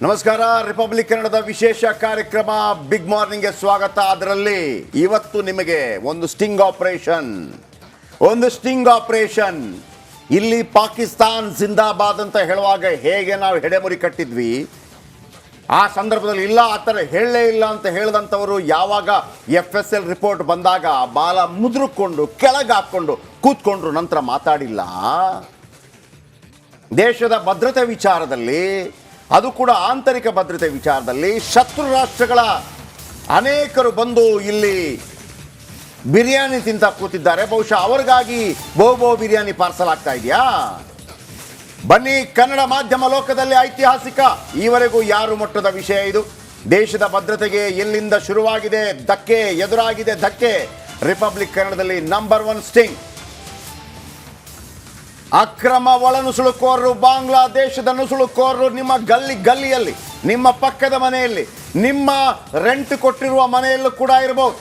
ನಮಸ್ಕಾರ. ರಿಪಬ್ಲಿಕ್ ಕನ್ನಡದ ವಿಶೇಷ ಕಾರ್ಯಕ್ರಮ ಬಿಗ್ ಮಾರ್ನಿಂಗ್ಗೆ ಸ್ವಾಗತ. ಅದರಲ್ಲಿ ಇವತ್ತು ನಿಮಗೆ ಒಂದು ಸ್ಟಿಂಗ್ ಆಪರೇಷನ್. ಇಲ್ಲಿ ಪಾಕಿಸ್ತಾನ್ ಜಿಂದಾಬಾದ್ ಅಂತ ಹೇಳುವಾಗ ಹೇಗೆ ನಾವು ಹೆಡೆಮುರಿ ಕಟ್ಟಿದ್ವಿ, ಆ ಸಂದರ್ಭದಲ್ಲಿ ಇಲ್ಲ ಆ ಥರ ಹೇಳಲೇ ಇಲ್ಲ ಅಂತ ಹೇಳಿದಂಥವರು ಯಾವಾಗ FSL ರಿಪೋರ್ಟ್ ಬಂದಾಗ ಬಾಲ ಮುದ್ರಕೊಂಡು ಕೆಳಗೆ ಹಾಕ್ಕೊಂಡು ಕೂತ್ಕೊಂಡ್ರು, ನಂತರ ಮಾತಾಡಿಲ್ಲ. ದೇಶದ ಭದ್ರತೆ ವಿಚಾರದಲ್ಲಿ, ಅದು ಕೂಡ ಆಂತರಿಕ ಭದ್ರತೆ ವಿಚಾರದಲ್ಲಿ ಶತ್ರು ರಾಷ್ಟ್ರಗಳ ಅನೇಕರು ಬಂದು ಇಲ್ಲಿ ಬಿರಿಯಾನಿ ತಿಂತ ಕೂತಿದ್ದಾರೆ. ಬಹುಶಃ ಅವರಿಗಾಗಿ ಬಹು ಬಿರಿಯಾನಿ ಪಾರ್ಸಲ್ ಆಗ್ತಾ ಇದೆಯಾ? ಬನ್ನಿ, ಕನ್ನಡ ಮಾಧ್ಯಮ ಲೋಕದಲ್ಲಿ ಐತಿಹಾಸಿಕ, ಈವರೆಗೂ ಯಾರು ಮುಟ್ಟದ ವಿಷಯ ಇದು. ದೇಶದ ಭದ್ರತೆಗೆ ಎಲ್ಲಿಂದ ಶುರುವಾಗಿದೆ ಧಕ್ಕೆ, ಎದುರಾಗಿದೆ ಧಕ್ಕೆ. ರಿಪಬ್ಲಿಕ್ ಕನ್ನಡದಲ್ಲಿ ನಂಬರ್ 1 ಸ್ಟಿಂಗ್. ಅಕ್ರಮ ಒಳನುಸುಳುಕೋರರು, ಬಾಂಗ್ಲಾದೇಶದ ನುಸುಳುಕೋರರು ನಿಮ್ಮ ಗಲ್ಲಿಯಲ್ಲಿ, ನಿಮ್ಮ ಪಕ್ಕದ ಮನೆಯಲ್ಲಿ, ನಿಮ್ಮ ರೆಂಟ್ ಕೊಟ್ಟಿರುವ ಮನೆಯಲ್ಲೂ ಕೂಡ ಇರಬಹುದು.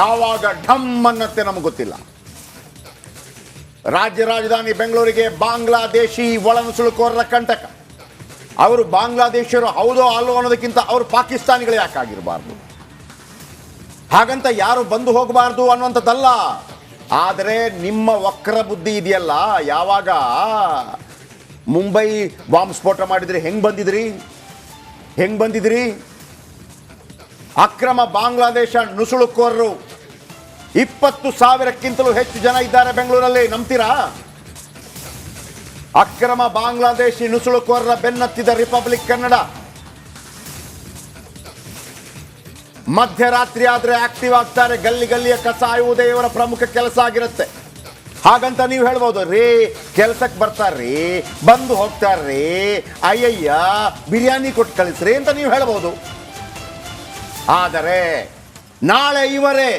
ಯಾವಾಗ ಢಮ್ ಅನ್ನತ್ತೆ ನಮಗೆ ಗೊತ್ತಿಲ್ಲ. ರಾಜ್ಯ ರಾಜಧಾನಿ ಬೆಂಗಳೂರಿಗೆ ಬಾಂಗ್ಲಾದೇಶಿ ಒಳನುಸುಳುಕೋರರ ಕಂಟಕ. ಅವರು ಬಾಂಗ್ಲಾದೇಶರು ಹೌದೋ ಅಲ್ಲೋ ಅನ್ನೋದಕ್ಕಿಂತ ಅವರು ಪಾಕಿಸ್ತಾನಿಗಳು ಯಾಕಾಗಿರಬಾರ್ದು? ಹಾಗಂತ ಯಾರು ಬಂದು ಹೋಗಬಾರ್ದು ಅನ್ನುವಂಥದ್ದಲ್ಲ. ಆದರೆ ನಿಮ್ಮ ವಕ್ರ ಬುದ್ಧಿ ಇದೆಯಲ್ಲ, ಯಾವಾಗ ಮುಂಬೈ ಬಾಂಬ್ ಸ್ಫೋಟ ಮಾಡಿದ್ರಿ ಹೆಂಗ್ ಬಂದಿದ್ರಿ? ಅಕ್ರಮ ಬಾಂಗ್ಲಾದೇಶ ನುಸುಳುಕೋರರು 20,000ಕ್ಕಿಂತಲೂ ಹೆಚ್ಚು ಜನ ಇದ್ದಾರೆ ಬೆಂಗಳೂರಲ್ಲಿ, ನಂಬ್ತೀರಾ? ಅಕ್ರಮ ಬಾಂಗ್ಲಾದೇಶಿ ನುಸುಳುಕೋರರ ಬೆನ್ನತ್ತಿದ ರಿಪಬ್ಲಿಕ್ ಕನ್ನಡ. ಮಧ್ಯರಾತ್ರಿ ಆದರೆ ಆಕ್ಟಿವ್ ಆಗ್ತಾರೆ, ಗಲ್ಲಿಯ ಕಸ ಆಯುವುದೇ ಇವರ ಪ್ರಮುಖ ಕೆಲಸ ಆಗಿರುತ್ತೆ. ಹಾಗಂತ ನೀವು ಹೇಳ್ಬೋದು, ರೀ ಕೆಲಸಕ್ಕೆ ಬರ್ತಾರ್ರಿ, ಬಂದು ಹೋಗ್ತಾರ್ರಿ, ಅಯ್ಯಯ್ಯ ಬಿರಿಯಾನಿ ಕೊಟ್ಟು ಕಳಿಸ್ರಿ ಅಂತ ನೀವು ಹೇಳ್ಬೋದು. ಆದರೆ ನಾಳೆ ಇವರೇ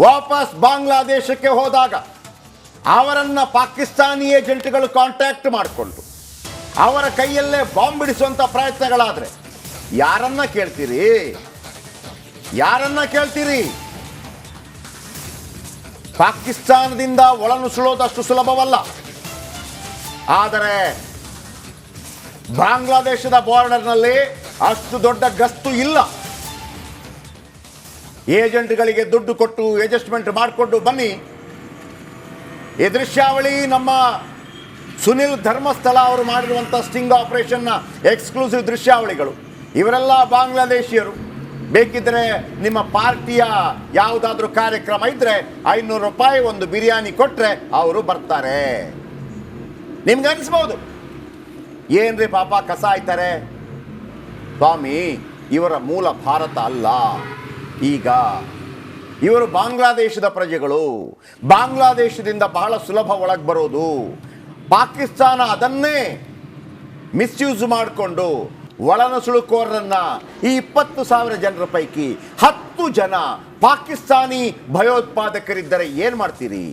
ವಾಪಸ್ ಬಾಂಗ್ಲಾದೇಶಕ್ಕೆ ಹೋದಾಗ ಅವರನ್ನ ಪಾಕಿಸ್ತಾನಿ ಏಜೆಂಟ್ಗಳು ಕಾಂಟ್ಯಾಕ್ಟ್ ಮಾಡಿಕೊಂಡು ಅವರ ಕೈಯಲ್ಲೇ ಬಾಂಬ್ ಬಿಡಿಸುವಂಥ ಪ್ರಯತ್ನಗಳಾದರೆ ಯಾರನ್ನ ಕೇಳ್ತೀರಿ? ಪಾಕಿಸ್ತಾನದಿಂದ ಒಳನುಸುಳೋದಷ್ಟು ಸುಲಭವಲ್ಲ. ಆದರೆ ಬಾಂಗ್ಲಾದೇಶದ ಬಾರ್ಡರ್ನಲ್ಲಿ ಅಷ್ಟು ದೊಡ್ಡ ಗಸ್ತು ಇಲ್ಲ. ಏಜೆಂಟ್ಗಳಿಗೆ ದುಡ್ಡು ಕೊಟ್ಟು ಅಡ್ಜಸ್ಟ್ಮೆಂಟ್ ಮಾಡಿಕೊಂಡು ಬನ್ನಿ. ಈ ದೃಶ್ಯಾವಳಿ ನಮ್ಮ ಸುನಿಲ್ ಧರ್ಮಸ್ಥಳ ಅವರು ಮಾಡಿರುವಂಥ ಸ್ಟಿಂಗ್ ಆಪರೇಷನ್ನ ಎಕ್ಸ್ಕ್ಲೂಸಿವ್ ದೃಶ್ಯಾವಳಿಗಳು. ಇವರೆಲ್ಲ ಬಾಂಗ್ಲಾದೇಶಿಯರು. ಬೇಕಿದ್ರೆ ನಿಮ್ಮ ಪಾರ್ಟಿಯ ಯಾವುದಾದ್ರೂ ಕಾರ್ಯಕ್ರಮ ಇದ್ರೆ ₹500 ಒಂದು ಬಿರಿಯಾನಿ ಕೊಟ್ಟರೆ ಅವರು ಬರ್ತಾರೆ. ನಿಮ್ಗೆ ಅನಿಸ್ಬೋದು, ಏನ್ರಿ ಪಾಪ ಕಸ ಆಯ್ತಾರೆ. ಸ್ವಾಮಿ, ಇವರ ಮೂಲ ಭಾರತ ಅಲ್ಲ. ಈಗ ಇವರು ಬಾಂಗ್ಲಾದೇಶದ ಪ್ರಜೆಗಳು. ಬಾಂಗ್ಲಾದೇಶದಿಂದ ಬಹಳ ಸುಲಭ ಒಳಗೆ ಬರೋದು. ಪಾಕಿಸ್ತಾನ ಅದನ್ನೇ ಮಿಸ್ಯೂಸ್ ಮಾಡಿಕೊಂಡು ಒಳನುಸುಳುಕೋರರನ್ನ, ಈ 20,000 ಜನರ ಪೈಕಿ 10 ಜನ ಪಾಕಿಸ್ತಾನಿ ಭಯೋತ್ಪಾದಕರಿದ್ದರೆ ಏನು ಮಾಡ್ತೀರಿ?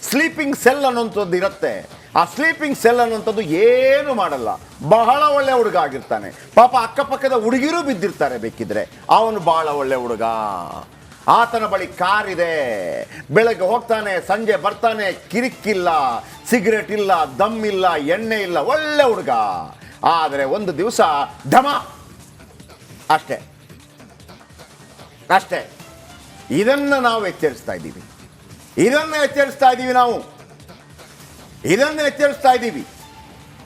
ಸ್ಲೀಪಿಂಗ್ ಸೆಲ್ ಅನ್ನುವಂಥದ್ದು ಇರುತ್ತೆ. ಆ ಸ್ಲೀಪಿಂಗ್ ಸೆಲ್ ಅನ್ನುವಂಥದ್ದು ಏನು ಮಾಡಲ್ಲ. ಬಹಳ ಒಳ್ಳೆ ಹುಡುಗ ಆಗಿರ್ತಾನೆ. ಪಾಪ ಅಕ್ಕಪಕ್ಕದ ಹುಡುಗಿರೂ ಬಿದ್ದಿರ್ತಾರೆ. ಬೇಕಿದ್ರೆ ಅವನು ಬಹಳ ಒಳ್ಳೆ ಹುಡುಗ. ಆತನ ಬಳಿ ಕಾರ್ ಇದೆ. ಬೆಳಗ್ಗೆ ಹೋಗ್ತಾನೆ, ಸಂಜೆ ಬರ್ತಾನೆ. ಕಿರಿಕಿಲ್ಲ, ಸಿಗರೇಟ್ ಇಲ್ಲ, ದಮ್ ಇಲ್ಲ, ಎಣ್ಣೆ ಇಲ್ಲ, ಒಳ್ಳೆ ಹುಡುಗ. ಆದರೆ ಒಂದು ದಿವಸ ಢಮ, ಅಷ್ಟೇ. ಇದನ್ನು ನಾವು ಎಚ್ಚರಿಸ್ತಾ ಇದ್ದೀವಿ.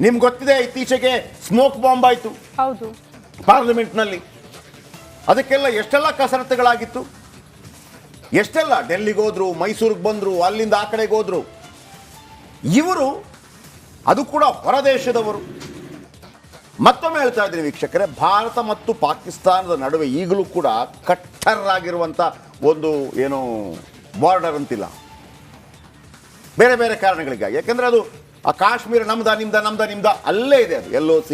ನಿಮ್ಗೆ ಗೊತ್ತಿದೆ, ಇತ್ತೀಚೆಗೆ ಸ್ಮೋಕ್ ಬಾಂಬ್ ಆಯಿತು ಪಾರ್ಲಿಮೆಂಟ್ನಲ್ಲಿ. ಅದಕ್ಕೆಲ್ಲ ಎಷ್ಟೆಲ್ಲ ಕಸರತ್ತುಗಳಾಗಿತ್ತು, ಎಷ್ಟೆಲ್ಲ. ಡೆಲ್ಲಿಗೆ ಹೋದ್ರು, ಮೈಸೂರಿಗೆ ಬಂದರು, ಅಲ್ಲಿಂದ ಆ ಕಡೆಗೆ ಹೋದ್ರು. ಇವರು ಅದು ಕೂಡ ಹೊರದೇಶದವರು. ಮತ್ತೊಮ್ಮೆ ಹೇಳ್ತಾ ಇದ್ದೀನಿ ವೀಕ್ಷಕರೇ, ಭಾರತ ಮತ್ತು ಪಾಕಿಸ್ತಾನದ ನಡುವೆ ಈಗಲೂ ಕೂಡ ಕಟ್ಟರಾಗಿರುವಂಥ ಒಂದು ಏನು ಬಾರ್ಡರ್ ಅಂತಿಲ್ಲ, ಬೇರೆ ಬೇರೆ ಕಾರಣಗಳಿಗಾಗಿ. ಯಾಕೆಂದರೆ ಅದು ಆ ಕಾಶ್ಮೀರ ನಮ್ದ ಅಲ್ಲೇ ಇದೆ. ಅದು LOC,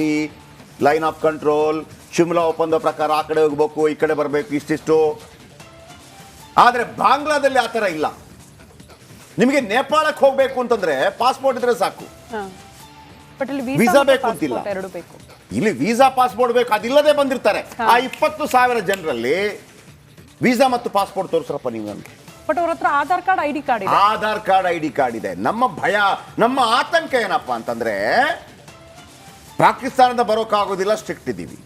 line of control, Shimla ಒಪ್ಪಂದ ಪ್ರಕಾರ ಆ ಕಡೆ ಹೋಗ್ಬೇಕು, ಈ ಕಡೆ ಬರಬೇಕು, ಇಷ್ಟಿಷ್ಟು. ಆದರೆ ಬಾಂಗ್ಲಾದಲ್ಲಿ ಆ ಥರ ಇಲ್ಲ. ನಿಮಗೆ ನೇಪಾಳಕ್ಕೆ ಹೋಗಬೇಕು ಅಂತಂದ್ರೆ ಪಾಸ್ಪೋರ್ಟ್ ಇದ್ರೆ ಸಾಕು, ವೀಸಾ ಬೇಕು ಅಂತಿಲ್ಲ. ಇಲ್ಲಿ ವೀಸಾ ಪಾಸ್ಪೋರ್ಟ್ ಬೇಕು, ಅದಿಲ್ಲದೆ ಬಂದಿರ್ತಾರೆ. ಆ 20,000 ಜನರಲ್ಲಿ ವೀಸಾ ಮತ್ತು ಪಾಸ್ಪೋರ್ಟ್ ತೋರಿಸ್ರಪ್ಪ ನೀವು ನನಗೆ. ಬಟ್ ಅವ್ರ ಹತ್ರ Aadhaar card I D card ಇದೆ. ನಮ್ಮ ಭಯ, ನಮ್ಮ ಆತಂಕ ಏನಪ್ಪಾ ಅಂತಂದ್ರೆ ಪಾಕಿಸ್ತಾನದ ಬರೋಕ್ಕಾಗೋದಿಲ್ಲ, ಸ್ಟ್ರಿಕ್ಟ್ ಇದ್ದೀವಿ.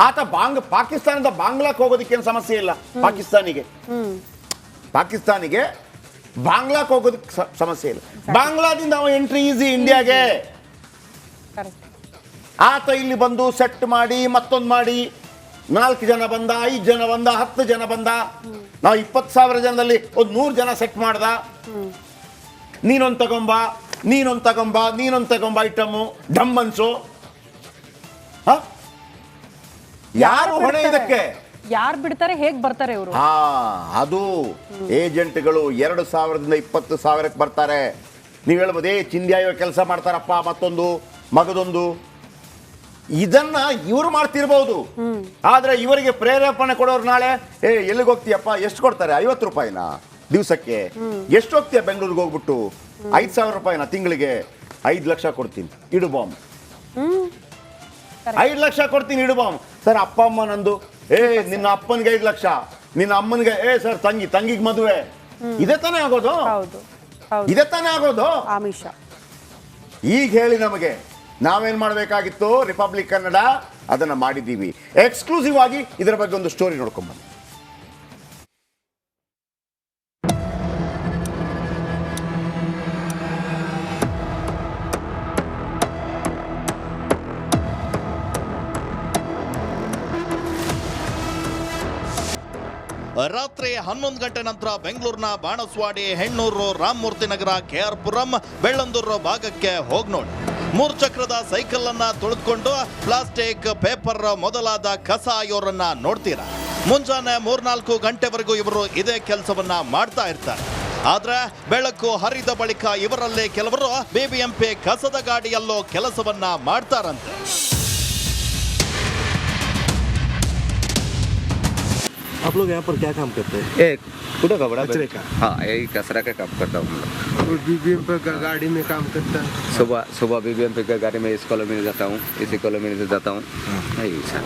ಆತ ಪಾಕಿಸ್ತಾನದ ಬಾಂಗ್ಲಾಕ್ಕೆ ಹೋಗೋದಕ್ಕೇನು ಸಮಸ್ಯೆ ಇಲ್ಲ. ಪಾಕಿಸ್ತಾನಿಗೆ ಬಾಂಗ್ಲಾಕ್ಕೆ ಹೋಗೋದಕ್ಕೆ ಸಮಸ್ಯೆ ಇಲ್ಲ. ಬಾಂಗ್ಲಾದಿಂದ ಅವ ಎಂಟ್ರಿ ಈಸಿ ಇಂಡಿಯಾಗೆ. ಆತ ಇಲ್ಲಿ ಬಂದು ಸೆಟ್ ಮಾಡಿ ಮತ್ತೊಂದು ಮಾಡಿ 4 ಜನ ಬಂದ, 5 ಜನ ಬಂದ, 10 ಜನ ಬಂದ. ನಾವು 20,000 ಜನದಲ್ಲಿ ಒಂದು 100 ಜನ ಸೆಟ್ ಮಾಡ್ದ. ನೀನೊಂದು ತಗೊಂಬ ಐಟಮು ಡಮ್ಮನ್ಸು. ಯಾರು ಹೊಣೆ ಇದಕ್ಕೆ? ಯಾರು ಬಿಡ್ತಾರೆ, ಹೇಗೆ ಬರ್ತಾರೆ ಇವರು? ಅದು ಏಜೆಂಟ್ಗಳು 2,000ದಿಂದ 20,000ಕ್ಕೆ ಬರ್ತಾರೆ. ನೀವು ಹೇಳ್ಬೋದು, ಚಿಂದ್ಯಾಯ ಕೆಲಸ ಮಾಡ್ತಾರಪ್ಪ, ಮತ್ತೊಂದು ಮಗದೊಂದು. ಇದನ್ನ ಇವರು ಮಾಡ್ತಿರ್ಬೋದು, ಆದ್ರೆ ಇವರಿಗೆ ಪ್ರೇರೇಪಣೆ ಕೊಡೋರು ನಾಳೆ ಎಲ್ಲಿಗೆ ಹೋಗ್ತೀಯಪ್ಪ, ಎಷ್ಟು ಕೊಡ್ತಾರೆ? 50 ರೂಪಾಯಿನ ದಿವಸಕ್ಕೆ. ಎಷ್ಟು ಹೋಗ್ತೀಯ ಬೆಂಗಳೂರಿಗೆ ಹೋಗ್ಬಿಟ್ಟು? 5,000 ರೂಪಾಯಿನ ತಿಂಗಳಿಗೆ. 5 ಲಕ್ಷ ಕೊಡ್ತೀನಿ, ಇಡು ಬಾಂಬ್. 5 ಲಕ್ಷ ಕೊಡ್ತೀನಿ, ಇಡು ಬಾಂಬ್. ಸರ್ ಅಪ್ಪ ಅಮ್ಮ ನಂದು, ನಿನ್ನ ಅಪ್ಪನಿಗೆ 5 ಲಕ್ಷ, ನಿನ್ನ ಅಮ್ಮನಿಗೆ ಸರ್ ತಂಗಿಗೆ ಮದುವೆ. ಇದೇ ತಾನೇ ಆಗೋದು, ಇದೇ ತಾನೇ ಆಗೋದು. ಈಗ ಹೇಳಿ ನಮಗೆ, ನಾವೇನ್ ಮಾಡಬೇಕಾಗಿತ್ತು? ರಿಪಬ್ಲಿಕ್ ಕನ್ನಡ ಅದನ್ನ ಮಾಡಿದ್ದೀವಿ. ಎಕ್ಸ್ಕ್ಲೂಸಿವ್ ಆಗಿ ಇದರ ಬಗ್ಗೆ ಒಂದು ಸ್ಟೋರಿ ನೋಡ್ಕೊಂಡ್ ಬನ್ನಿ. ರಾತ್ರಿ 11 ಗಂಟೆ ನಂತರ ಬೆಂಗಳೂರಿನ ಬಾಣಸ್ವಾಡಿ, ಹೆಣ್ಣೂರು, ರಾಮಮೂರ್ತಿ ನಗರ, KR ಪುರಂ, ಬೆಳ್ಳಂದೂರು ಭಾಗಕ್ಕೆ ಹೋಗಿ ನೋಡಿ. 3 ಚಕ್ರದ ಸೈಕಲ್ ಅನ್ನ ತುಳಿದುಕೊಂಡು ಪ್ಲಾಸ್ಟಿಕ್, ಪೇಪರ್ ಮೊದಲಾದ ಕಸ ಆಯೋರನ್ನ ನೋಡ್ತೀರಾ. ಮುಂಜಾನೆ 3-4 ಗಂಟೆವರೆಗೂ ಇವರು ಇದೇ ಕೆಲಸವನ್ನ ಮಾಡ್ತಾ ಇರ್ತಾರೆ. ಆದ್ರೆ ಬೆಳಕು ಹರಿದ ಬಳಿಕ ಇವರಲ್ಲೇ ಕೆಲವರು BBMP ಕಸದ ಗಾಡಿಯಲ್ಲೋ ಕೆಲಸವನ್ನ ಮಾಡ್ತಾರಂತೆ. आप लोग यहाँ पर क्या काम करते हैं? एक कूड़ा का बड़ा कचरे का? हाँ, यही कचरा का काम करता हूँ. BBMP का गाड़ी में काम करता है? सुबह BBMP का गाड़ी में इस कॉलोनी में जाता हूँ, इसी कॉलोनी से जाता हूँ. यही सर.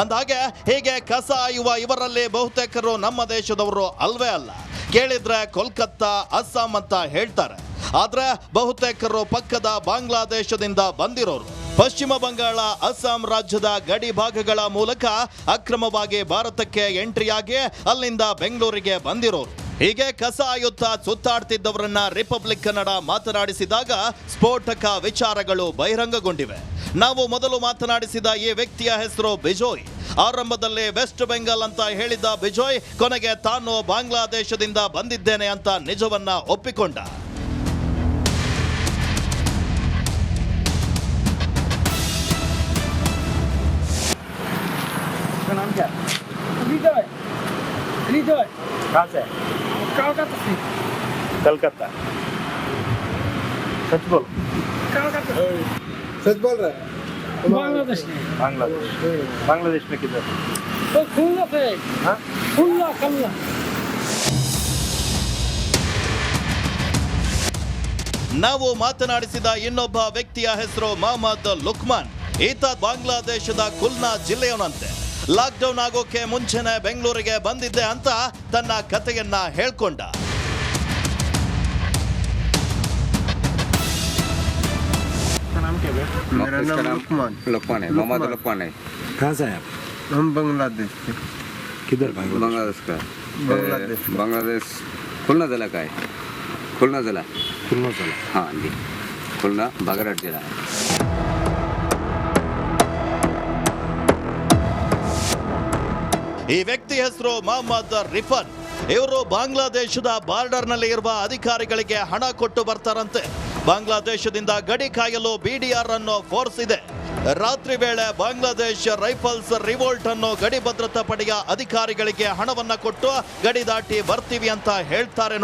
ಅಂದಾಗೆ ಹೀಗೆ ಕಸ ಆಯುವ ಇವರಲ್ಲಿ ಬಹುತೇಕರು ನಮ್ಮ ದೇಶದವರು ಅಲ್ವೇ ಅಲ್ಲ. ಕೇಳಿದ್ರೆ ಕೋಲ್ಕತ್ತಾ, ಅಸ್ಸಾಂ ಅಂತ ಹೇಳ್ತಾರೆ. ಆದ್ರೆ ಬಹುತೇಕರು ಪಕ್ಕದ ಬಾಂಗ್ಲಾದೇಶದಿಂದ ಬಂದಿರೋರು. ಪಶ್ಚಿಮ ಬಂಗಾಳ, ಅಸ್ಸಾಂ ರಾಜ್ಯದ ಗಡಿ ಭಾಗಗಳ ಮೂಲಕ ಅಕ್ರಮವಾಗಿ ಭಾರತಕ್ಕೆ ಎಂಟ್ರಿಯಾಗಿ ಅಲ್ಲಿಂದ ಬೆಂಗಳೂರಿಗೆ ಬಂದಿರೋರು. ಹೀಗೆ ಕಸ ಆಯುತ್ತಾ ಸುತ್ತಾಡ್ತಿದ್ದವರನ್ನ ರಿಪಬ್ಲಿಕ್ ಕನ್ನಡ ಮಾತನಾಡಿಸಿದಾಗ ಸ್ಫೋಟಕ ವಿಚಾರಗಳು ಬಹಿರಂಗಗೊಂಡಿವೆ. ನಾವು ಮೊದಲು ಮಾತನಾಡಿಸಿದ ಈ ವ್ಯಕ್ತಿಯ ಹೆಸರು ಬಿಜೋಯ್. ಆರಂಭದಲ್ಲಿ ವೆಸ್ಟ್ ಬೆಂಗಾಲ್ ಅಂತ ಹೇಳಿದ್ದ ಬಿಜೋಯ್ ಕೊನೆಗೆ ತಾನು ಬಾಂಗ್ಲಾದೇಶದಿಂದ ಬಂದಿದ್ದೇನೆ ಅಂತ ನಿಜವನ್ನ ಒಪ್ಪಿಕೊಂಡ. नाम क्या? विजय. विजय. कहाँ से? कलकत्ता से. कलकत्ता. सच बोल. कलकत्ता. सच बोल रहा है? बांग्लादेश में. बांग्लादेश. बांग्लादेश में किधर? तो खुल्ला से. हाँ? खुल्ला खुल्ला. ನಾವು ಮಾತನಾಡಿಸಿದ ಇನ್ನೊಬ್ಬ ವ್ಯಕ್ತಿಯ ಹೆಸರು ಮೊಹಮ್ಮದ್ ಲುಕ್ಮಾನ್. ಈತ ಬಾಂಗ್ಲಾದೇಶದ ಕುಲ್ನಾ ಜಿಲ್ಲೆಯವನಂತೆ. ಲಾಕ್ಡೌನ್ ಆಗೋಕೆ ಮುಂಚೆನೆ ಬೆಂಗಳೂರಿಗೆ ಬಂದಿದ್ದೆ ಅಂತ ತನ್ನ ಕಥೆಯನ್ನ ಹೇಳ್ಕೊಂಡ. नाम क्या है? मेरा नाम लुकमान है. मोहम्मद लुकमान है. कहाँ से है आप? हम बांग्लादेश से. किधर बांग्लादेश का? बांग्लादेश खुलना जिला का है. खुलना जिला. हाँ जी, खुलना बागेरहाट जिला है. ಈ ವ್ಯಕ್ತಿ ಹೆಸರು ಮೊಹಮ್ಮದ್ ರಿಫನ್. ಇವರು ಬಾಂಗ್ಲಾದೇಶದ ಬಾರ್ಡರ್ ನಲ್ಲಿ ಇರುವ ಅಧಿಕಾರಿಗಳಿಗೆ ಹಣ ಕೊಟ್ಟು ಬರ್ತಾರಂತೆ. ಬಾಂಗ್ಲಾದೇಶದಿಂದ ಗಡಿ ಕಾಯಲು BDR ಅನ್ನೋ ಫೋರ್ಸ್ ಇದೆ. ರಾತ್ರಿ ವೇಳೆ ಬಾಂಗ್ಲಾದೇಶ ರೈಫಲ್ಸ್ ರಿವೋಲ್ಟ್ ಅನ್ನೋ ಗಡಿ ಭದ್ರತಾ ಪಡೆಯ ಅಧಿಕಾರಿಗಳಿಗೆ ಹಣವನ್ನ ಕೊಟ್ಟು ಗಡಿ ದಾಟಿ ಬರ್ತೀವಿ ಅಂತ ಹೇಳ್ತಾರೆ.